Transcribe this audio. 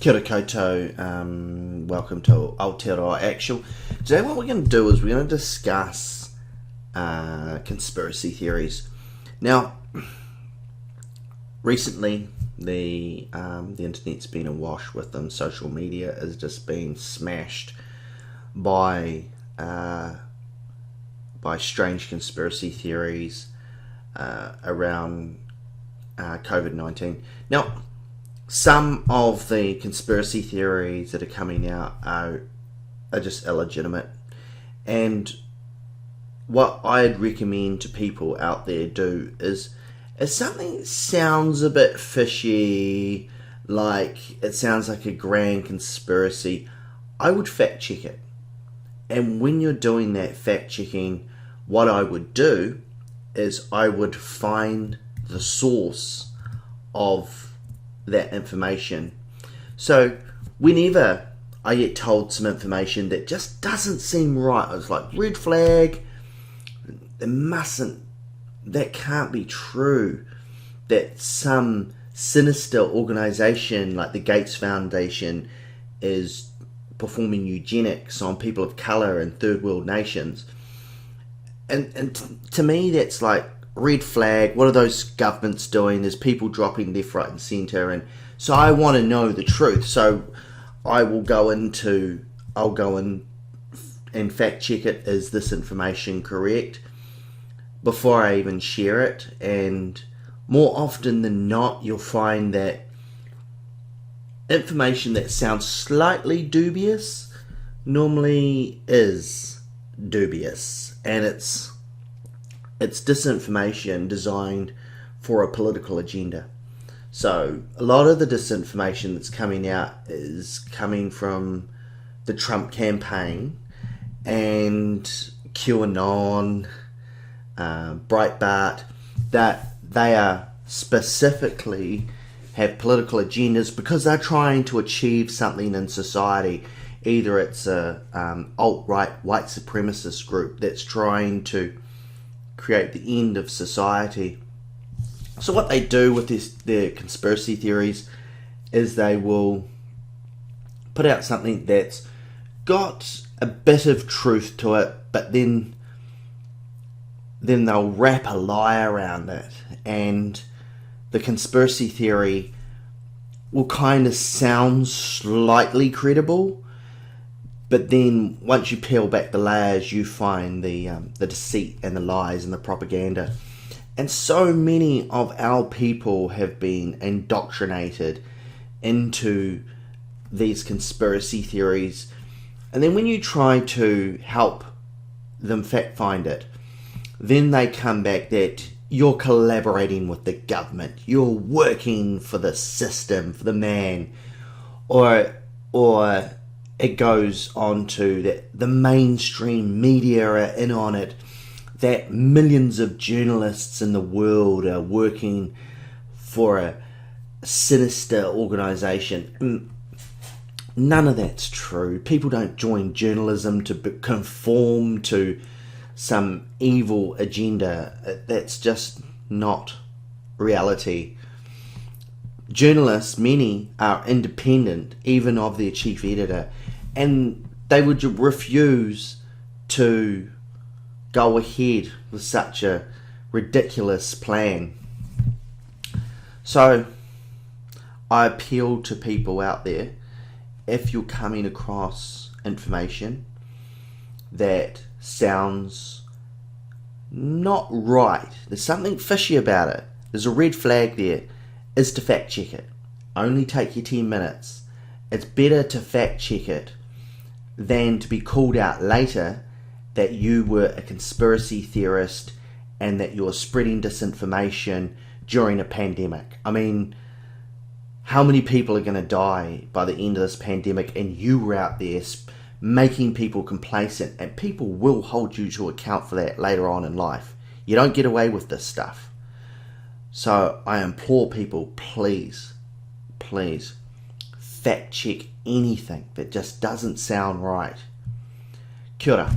Kia ora koutou, welcome to Aotearoa Actual. Today what we're going to do is we're going to discuss conspiracy theories. Now, recently the internet's been awash with them. Social media has just been smashed by strange conspiracy theories around COVID-19. Now, some of the conspiracy theories that are coming out are just illegitimate, and what I'd recommend to people out there do is if something sounds a bit fishy, like it sounds like a grand conspiracy, I would fact check it. And when you're doing that fact checking, what I would do is I would find the source of that information. So whenever I get told some information that just doesn't seem right, it's like red flag, that can't be true, that some sinister organization like the Gates Foundation is performing eugenics on people of color in third world nations. And to me, that's like red flag. What are those governments doing? There's people dropping left, right and centre, and so I want to know the truth. So I'll go in and fact check it. Is this information correct before I even share it? And more often than not, you'll find that information that sounds slightly dubious normally is dubious, and it's disinformation designed for a political agenda. So a lot of the disinformation that's coming out is coming from the Trump campaign and QAnon, Breitbart, that they are specifically have political agendas because they're trying to achieve something in society. Either it's a alt-right white supremacist group that's trying to create the end of society. So what they do with their conspiracy theories is they will put out something that's got a bit of truth to it, but then they'll wrap a lie around it, and the conspiracy theory will kind of sound slightly credible, but then once you peel back the layers, you find the deceit and the lies and the propaganda. And so many of our people have been indoctrinated into these conspiracy theories. And then when you try to help them fact find it, then they come back that you're collaborating with the government, you're working for the system, for the man, or it goes on to that the mainstream media are in on it, that millions of journalists in the world are working for a sinister organization. None of that's true. People don't join journalism to conform to some evil agenda. That's just not reality. Journalists, many are independent, even of their chief editor, and they would refuse to go ahead with such a ridiculous plan. So I appeal to people out there, if you're coming across information that sounds not right, there's something fishy about it, there's a red flag there, is to fact check it. Only take you 10 minutes. It's better to fact check it than to be called out later that you were a conspiracy theorist and that you're spreading disinformation during a pandemic. I mean, how many people are going to die by the end of this pandemic, and you were out there making people complacent, and people will hold you to account for that later on in life. You don't get away with this stuff. So I implore people, please fact check anything that just doesn't sound right. Kia ora.